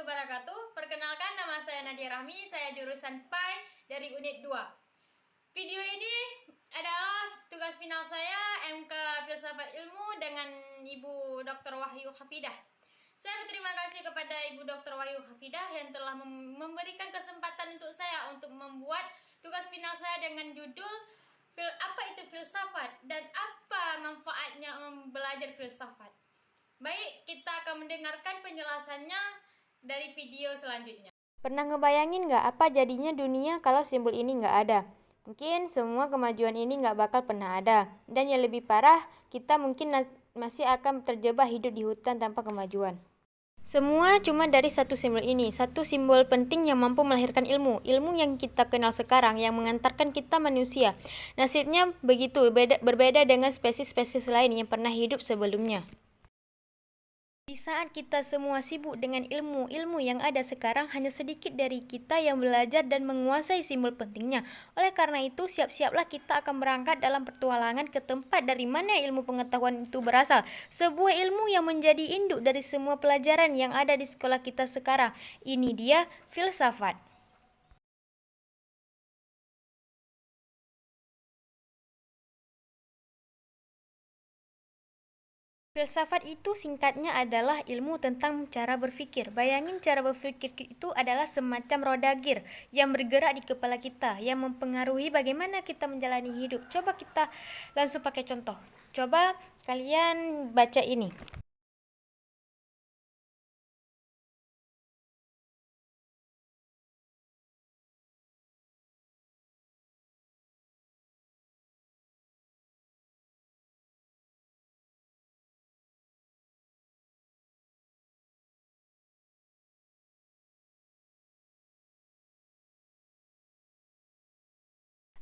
wabarakatuh. Perkenalkan, nama saya Nadia Rahmi, saya jurusan PAI dari unit 2. Video ini adalah tugas final saya MK Filsafat Ilmu dengan Ibu Dr. Wahyu Hafidah. Saya berterima kasih kepada Ibu Dr. Wahyu Hafidah yang telah memberikan kesempatan untuk saya untuk membuat tugas final saya dengan judul apa itu filsafat dan apa manfaatnya belajar filsafat. Baik, kita akan mendengarkan penjelasannya dari video selanjutnya. Pernah ngebayangin nggak apa jadinya dunia kalau simbol ini nggak ada? Mungkin semua kemajuan ini nggak bakal pernah ada. Dan yang lebih parah, kita mungkin masih akan terjebak hidup di hutan tanpa kemajuan. Semua cuma dari satu simbol ini, satu simbol penting yang mampu melahirkan ilmu yang kita kenal sekarang, yang mengantarkan kita manusia. Nasibnya begitu, berbeda dengan spesies-spesies lain yang pernah hidup sebelumnya. Di saat kita semua sibuk dengan ilmu yang ada sekarang, hanya sedikit dari kita yang belajar dan menguasai simbol pentingnya. Oleh karena itu, siap-siaplah kita akan berangkat dalam petualangan ke tempat dari mana ilmu pengetahuan itu berasal. Sebuah ilmu yang menjadi induk dari semua pelajaran yang ada di sekolah kita sekarang. Ini dia filsafat. Filsafat itu singkatnya adalah ilmu tentang cara berpikir. Bayangin cara berpikir itu adalah semacam roda gear yang bergerak di kepala kita, yang mempengaruhi bagaimana kita menjalani hidup. Coba kita langsung pakai contoh. Coba kalian baca ini.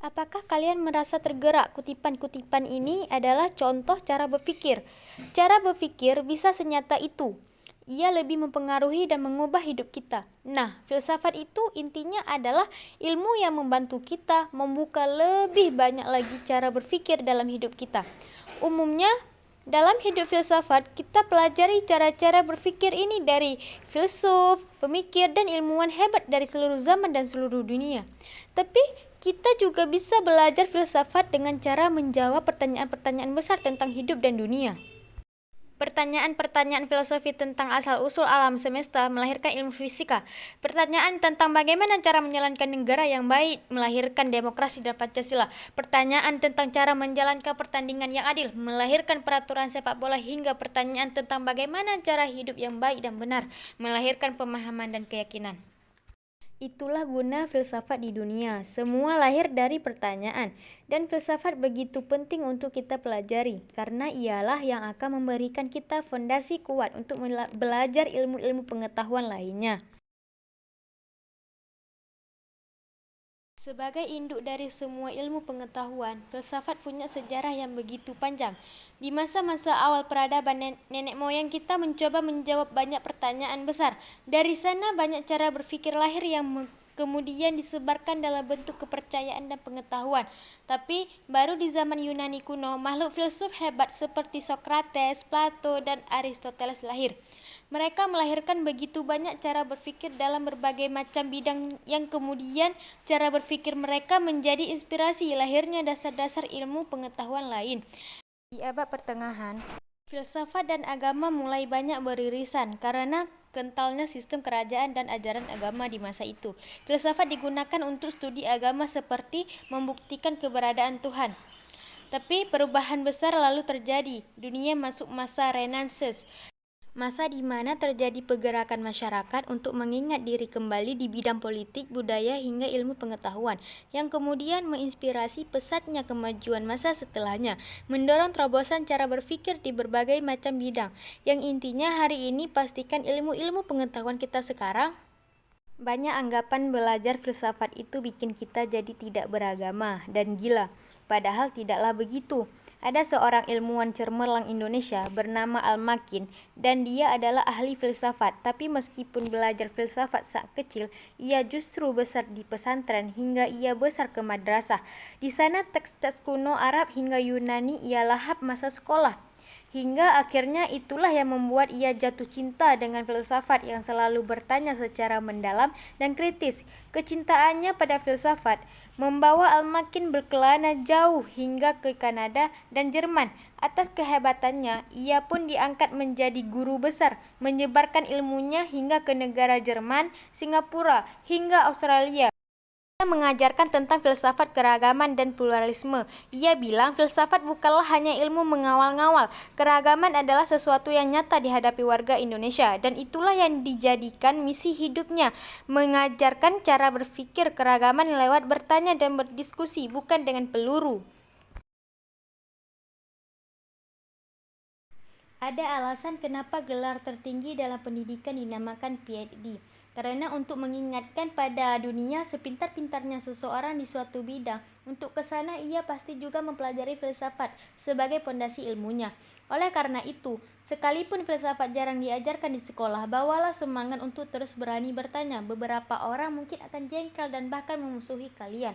Apakah kalian merasa tergerak? Kutipan-kutipan ini adalah contoh cara berpikir. Cara berpikir bisa senyata itu. Ia lebih mempengaruhi dan mengubah hidup kita. Nah, filsafat itu intinya adalah ilmu yang membantu kita membuka lebih banyak lagi cara berpikir dalam hidup kita. Umumnya, dalam hidup filsafat, kita pelajari cara-cara berpikir ini dari filsuf, pemikir, dan ilmuwan hebat dari seluruh zaman dan seluruh dunia. Tapi, kita juga bisa belajar filsafat dengan cara menjawab pertanyaan-pertanyaan besar tentang hidup dan dunia. Pertanyaan-pertanyaan filosofi tentang asal-usul alam semesta melahirkan ilmu fisika. Pertanyaan tentang bagaimana cara menjalankan negara yang baik melahirkan demokrasi dan Pancasila. Pertanyaan tentang cara menjalankan pertandingan yang adil melahirkan peraturan sepak bola, hingga pertanyaan tentang bagaimana cara hidup yang baik dan benar melahirkan pemahaman dan keyakinan. Itulah guna filsafat di dunia. Semua lahir dari pertanyaan. Dan filsafat begitu penting untuk kita pelajari, karena ialah yang akan memberikan kita fondasi kuat untuk belajar ilmu-ilmu pengetahuan lainnya. Sebagai induk dari semua ilmu pengetahuan, filsafat punya sejarah yang begitu panjang. Di masa-masa awal peradaban, nenek moyang kita mencoba menjawab banyak pertanyaan besar. Dari sana banyak cara berpikir lahir yang kemudian disebarkan dalam bentuk kepercayaan dan pengetahuan. Tapi baru di zaman Yunani kuno, makhluk filsuf hebat seperti Socrates, Plato, dan Aristoteles lahir. Mereka melahirkan begitu banyak cara berpikir dalam berbagai macam bidang yang kemudian cara berpikir mereka menjadi inspirasi lahirnya dasar-dasar ilmu pengetahuan lain. Di abad pertengahan, filsafat dan agama mulai banyak beririsan karena kentalnya sistem kerajaan dan ajaran agama di masa itu. Filsafat digunakan untuk studi agama seperti membuktikan keberadaan Tuhan. Tapi perubahan besar lalu terjadi. Dunia masuk masa Renaissance. Masa di mana terjadi pergerakan masyarakat untuk mengingat diri kembali di bidang politik, budaya, hingga ilmu pengetahuan, yang kemudian menginspirasi pesatnya kemajuan masa setelahnya, mendorong terobosan cara berpikir di berbagai macam bidang, yang intinya hari ini pastikan ilmu-ilmu pengetahuan kita sekarang. Banyak anggapan belajar filsafat itu bikin kita jadi tidak beragama dan gila, padahal tidaklah begitu. Ada seorang ilmuwan cemerlang Indonesia bernama Al-Makin, dan dia adalah ahli filsafat. Tapi meskipun belajar filsafat saat kecil, ia justru besar di pesantren hingga ia besar ke madrasah. Di sana teks-teks kuno Arab hingga Yunani ia lahap masa sekolah. Hingga akhirnya itulah yang membuat ia jatuh cinta dengan filsafat yang selalu bertanya secara mendalam dan kritis. Kecintaannya pada filsafat membawa Al-Makin berkelana jauh hingga ke Kanada dan Jerman. Atas kehebatannya, ia pun diangkat menjadi guru besar, menyebarkan ilmunya hingga ke negara Jerman, Singapura, hingga Australia. Ia mengajarkan tentang filsafat keragaman dan pluralisme. Ia bilang filsafat bukanlah hanya ilmu mengawal-ngawal. Keragaman adalah sesuatu yang nyata dihadapi warga Indonesia, dan itulah yang dijadikan misi hidupnya, mengajarkan cara berpikir keragaman lewat bertanya dan berdiskusi, bukan dengan peluru. Ada alasan kenapa gelar tertinggi dalam pendidikan dinamakan PhD. Karena untuk mengingatkan pada dunia sepintar-pintarnya seseorang di suatu bidang, untuk ke sana ia pasti juga mempelajari filsafat sebagai pondasi ilmunya. Oleh karena itu, sekalipun filsafat jarang diajarkan di sekolah, bawalah semangat untuk terus berani bertanya. Beberapa orang mungkin akan jengkel dan bahkan memusuhi kalian.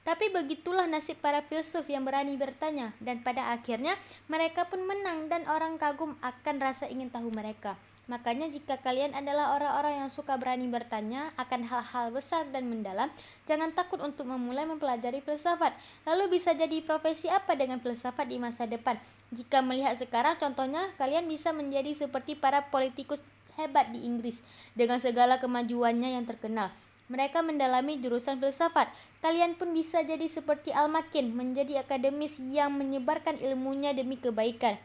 Tapi begitulah nasib para filsuf yang berani bertanya, dan pada akhirnya mereka pun menang dan orang kagum akan rasa ingin tahu mereka. Makanya jika kalian adalah orang-orang yang suka berani bertanya akan hal-hal besar dan mendalam, jangan takut untuk memulai mempelajari filsafat. Lalu bisa jadi profesi apa dengan filsafat di masa depan? Jika melihat sekarang contohnya, kalian bisa menjadi seperti para politikus hebat di Inggris dengan segala kemajuannya yang terkenal. Mereka mendalami jurusan filsafat. Kalian pun bisa jadi seperti Al-Makin, menjadi akademis yang menyebarkan ilmunya demi kebaikan.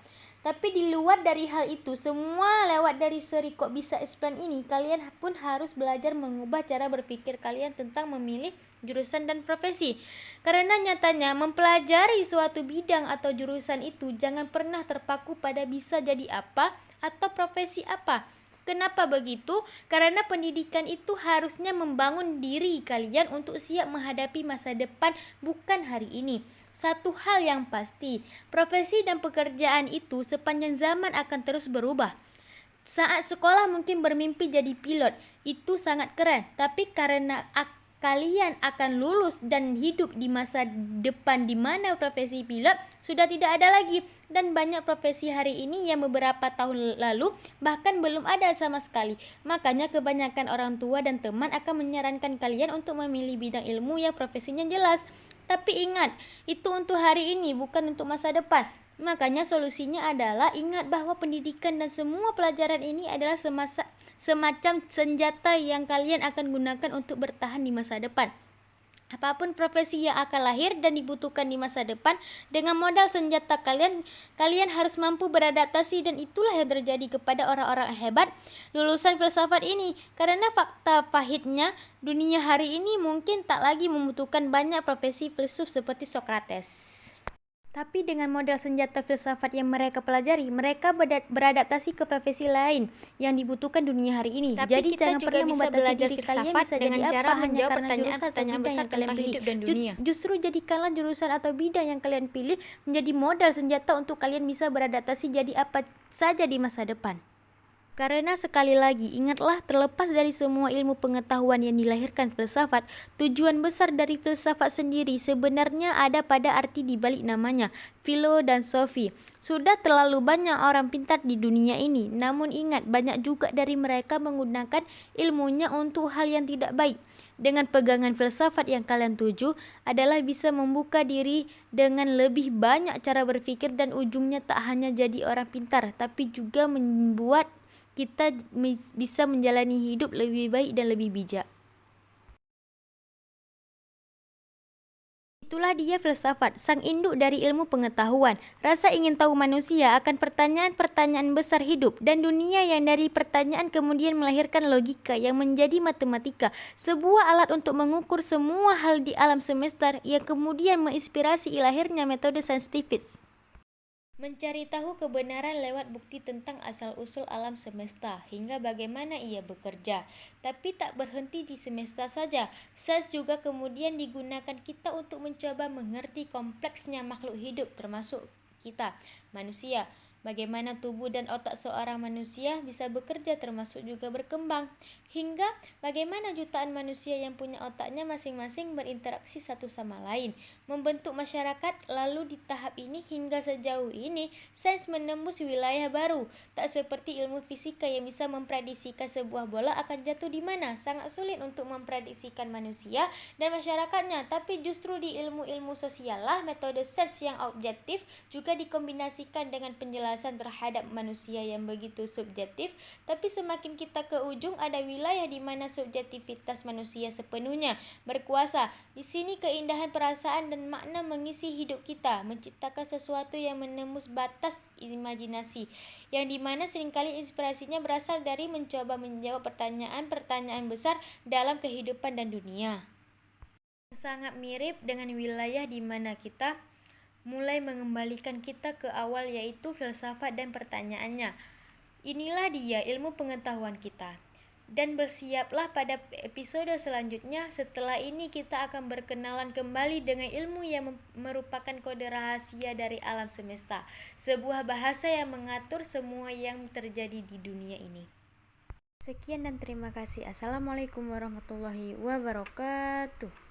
Tapi di luar dari hal itu, semua lewat dari seri Kok Bisa Explain ini, kalian pun harus belajar mengubah cara berpikir kalian tentang memilih jurusan dan profesi. Karena nyatanya mempelajari suatu bidang atau jurusan itu jangan pernah terpaku pada bisa jadi apa atau profesi apa. Kenapa begitu? Karena pendidikan itu harusnya membangun diri kalian untuk siap menghadapi masa depan, bukan hari ini. Satu hal yang pasti, profesi dan pekerjaan itu sepanjang zaman akan terus berubah. Saat sekolah mungkin bermimpi jadi pilot, itu sangat keren. Tapi karena kalian akan lulus dan hidup di masa depan di mana profesi pilot sudah tidak ada lagi, dan banyak profesi hari ini yang beberapa tahun lalu bahkan belum ada sama sekali. Makanya kebanyakan orang tua dan teman akan menyarankan kalian untuk memilih bidang ilmu yang profesinya jelas. Tapi ingat, itu untuk hari ini, bukan untuk masa depan. Makanya solusinya adalah ingat bahwa pendidikan dan semua pelajaran ini adalah semacam senjata yang kalian akan gunakan untuk bertahan di masa depan. Apapun profesi yang akan lahir dan dibutuhkan di masa depan, dengan modal senjata kalian harus mampu beradaptasi, dan itulah yang terjadi kepada orang-orang hebat lulusan filsafat ini. Karena fakta pahitnya, dunia hari ini mungkin tak lagi membutuhkan banyak profesi filsuf seperti Socrates. Tapi dengan modal senjata filsafat yang mereka pelajari, mereka beradaptasi ke profesi lain yang dibutuhkan dunia hari ini. Tapi jadi kita jangan juga pernah bisa membatasi belajar diri filsafat kalian bisa dengan jadi cara apa hanya menjawab karena pertanyaan-pertanyaan besar yang kalian tentang pilih. hidup dan dunia. Justru jadikanlah jurusan atau bidang yang kalian pilih menjadi modal senjata untuk kalian bisa beradaptasi jadi apa saja di masa depan. Karena sekali lagi, ingatlah, terlepas dari semua ilmu pengetahuan yang dilahirkan filsafat, tujuan besar dari filsafat sendiri sebenarnya ada pada arti di balik namanya, philo dan sophie. Sudah terlalu banyak orang pintar di dunia ini, namun ingat, banyak juga dari mereka menggunakan ilmunya untuk hal yang tidak baik. Dengan pegangan filsafat yang kalian tuju adalah bisa membuka diri dengan lebih banyak cara berpikir, dan ujungnya tak hanya jadi orang pintar, tapi juga membuat kita bisa menjalani hidup lebih baik dan lebih bijak. Itulah dia filsafat, sang induk dari ilmu pengetahuan. Rasa ingin tahu manusia akan pertanyaan-pertanyaan besar hidup dan dunia, yang dari pertanyaan kemudian melahirkan logika yang menjadi matematika, sebuah alat untuk mengukur semua hal di alam semesta yang kemudian menginspirasi lahirnya metode saintifik. Mencari tahu kebenaran lewat bukti tentang asal-usul alam semesta, hingga bagaimana ia bekerja. Tapi tak berhenti di semesta saja, sains juga kemudian digunakan kita untuk mencoba mengerti kompleksnya makhluk hidup, termasuk kita, manusia. bagaimana tubuh dan otak seorang manusia bisa bekerja termasuk juga berkembang, hingga bagaimana jutaan manusia yang punya otaknya masing-masing berinteraksi satu sama lain, membentuk masyarakat. Lalu di tahap ini hingga sejauh ini, sains menembus wilayah baru, tak seperti ilmu fisika yang bisa memprediksikan sebuah bola akan jatuh di mana. Sangat sulit untuk memprediksikan manusia dan masyarakatnya, tapi justru di ilmu-ilmu sosial lah metode sains yang objektif juga dikombinasikan dengan penjelasan terhadap manusia yang begitu subjektif. Tapi semakin kita ke ujung, ada wilayah di mana subjektivitas manusia sepenuhnya berkuasa. Di sini keindahan perasaan dan makna mengisi hidup kita, menciptakan sesuatu yang menembus batas imajinasi, yang dimana seringkali inspirasinya berasal dari mencoba menjawab pertanyaan-pertanyaan besar dalam kehidupan dan dunia. Sangat mirip dengan wilayah di mana kita mulai mengembalikan kita ke awal, yaitu filsafat dan pertanyaannya. Inilah dia ilmu pengetahuan kita. Dan bersiaplah pada episode selanjutnya. Setelah ini kita akan berkenalan kembali dengan ilmu yang merupakan kode rahasia dari alam semesta, sebuah bahasa yang mengatur semua yang terjadi di dunia ini. Sekian dan terima kasih. Assalamualaikum warahmatullahi wabarakatuh.